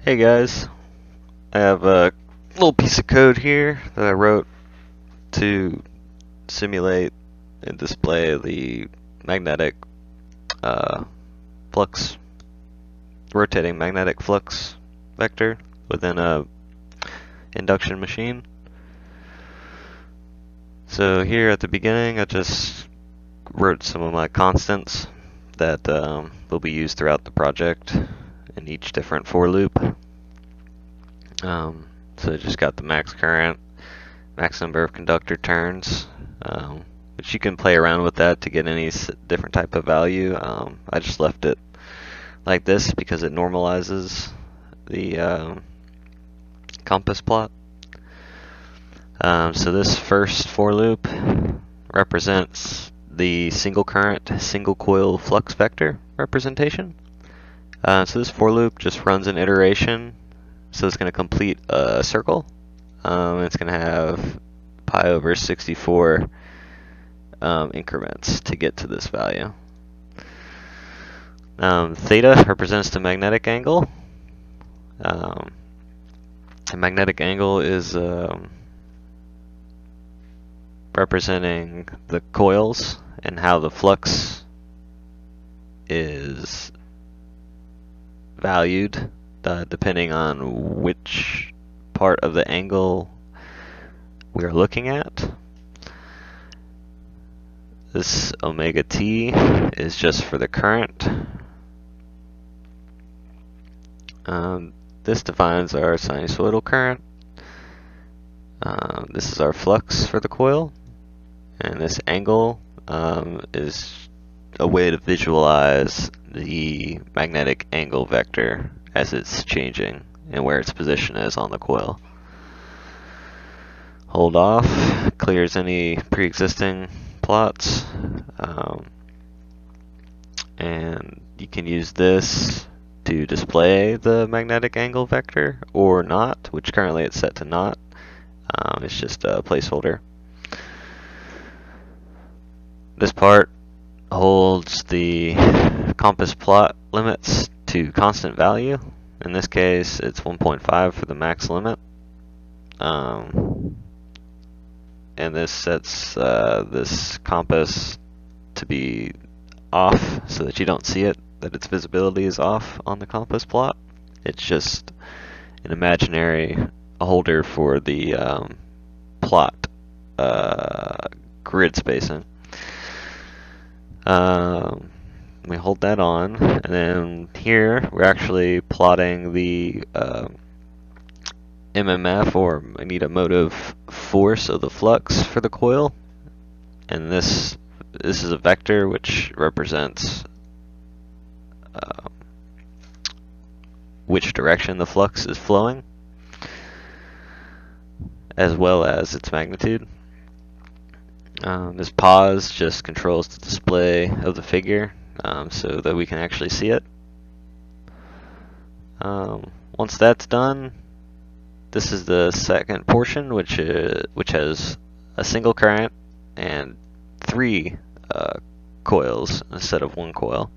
Hey guys, I have a little piece of code here that I wrote to simulate and display the magnetic flux, rotating magnetic flux vector within a induction machine. So here at the beginning, I just wrote some of my constants that will be used throughout the project in each different for loop. So I just got the max current, max number of conductor turns, which you can play around with that to get any different type of value. I just left it like this because it normalizes the compass plot. So this first for loop represents the single current, single coil flux vector representation. So this for loop just runs an iteration. So it's going to complete a circle. It's going to have pi over 64 increments to get to this value. Theta represents the magnetic angle. The magnetic angle is representing the coils and how the flux is valued depending on which part of the angle we are looking at. This omega t is just for the current. This defines our sinusoidal current. This is our flux for the coil. And this angle is a way to visualize the magnetic angle vector as it's changing and where its position is on the coil. Hold off clears any pre-existing plots, and you can use this to display the magnetic angle vector or not, which currently it's set to not. It's just a placeholder. This part holds the compass plot limits to constant value. In this case, it's 1.5 for the max limit. And this sets this compass to be off so that you don't see it, that its visibility is off on the compass plot. It's just an imaginary holder for the plot grid spacing. We hold that on, and then here we're actually plotting the MMF, or magnetomotive force of the flux for the coil. And this is a vector which represents which direction the flux is flowing, as well as its magnitude. This pause just controls the display of the figure so that we can actually see it. Once that's done, this is the second portion, which has a single current and 3 coils instead of 1 coil.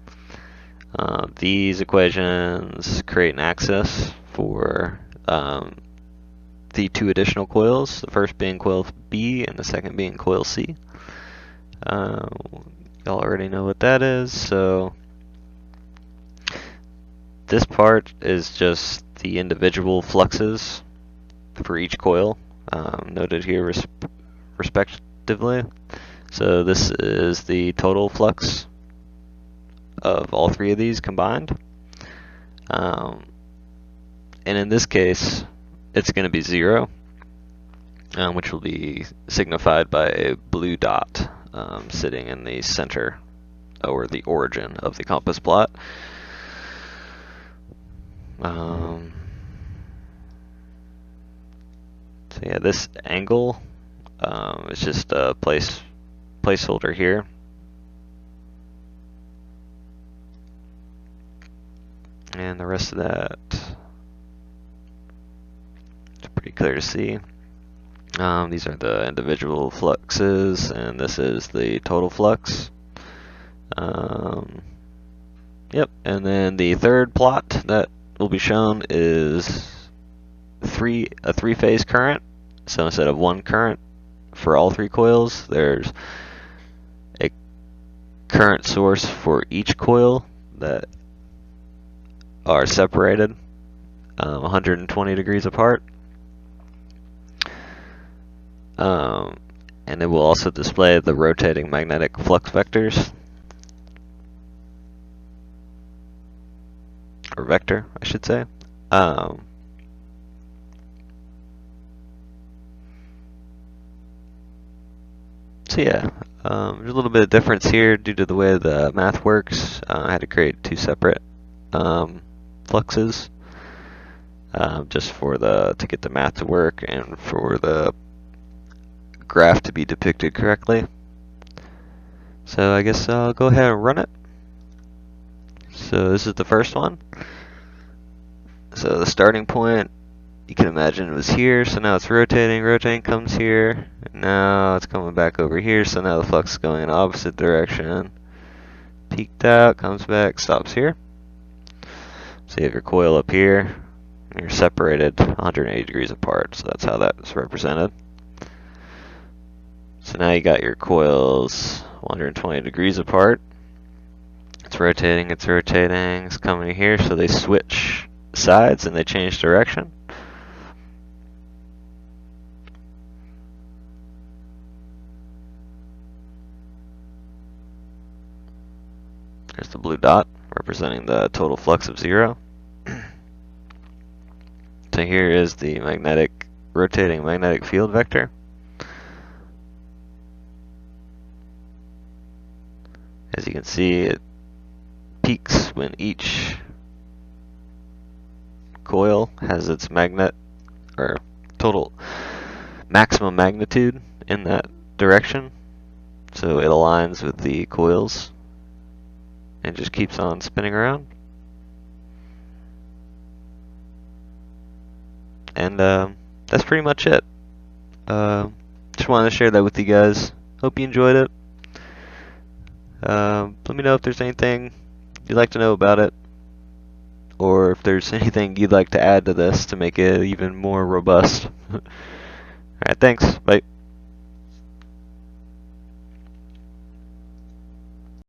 These equations create an axis for the 2 additional coils, the first being coil B and the second being coil C. Y'all already know what that is, so this part is just the individual fluxes for each coil, noted here respectively. So this is the total flux of all 3 of these combined. And in this case, it's going to be 0, which will be signified by a blue dot sitting in the center or the origin of the compass plot. So yeah, this angle is just a placeholder here. And the rest of that is pretty clear to see. These are the individual fluxes, and this is the total flux. Yep, and then the third plot that will be shown is a three-phase current. So instead of one current for all three coils, there's a current source for each coil that are separated 120 degrees apart. And it will also display the rotating magnetic flux vectors, or vector, I should say. So yeah, there's a little bit of difference here due to the way the math works. I had to create two separate fluxes just to get the math to work and for the graph to be depicted correctly. So I guess I'll go ahead and run it. So this is the first one. So the starting point, you can imagine it was here, so now it's rotating, comes here, and now it's coming back over here, so now the flux is going in the opposite direction. Peaked out, comes back, stops here. So you have your coil up here, and you're separated 180 degrees apart, so that's how that's represented. So now you got your coils 120 degrees apart. It's rotating, it's coming here, so they switch sides and they change direction. There's the blue dot representing the total flux of 0. So here is the rotating magnetic field vector. As you can see, it peaks when each coil has its magnet or total maximum magnitude in that direction. So it aligns with the coils and just keeps on spinning around. And that's pretty much it. Just wanted to share that with you guys. Hope you enjoyed it. Let me know if there's anything you'd like to know about it, or if there's anything you'd like to add to this to make it even more robust. Alright, thanks. Bye.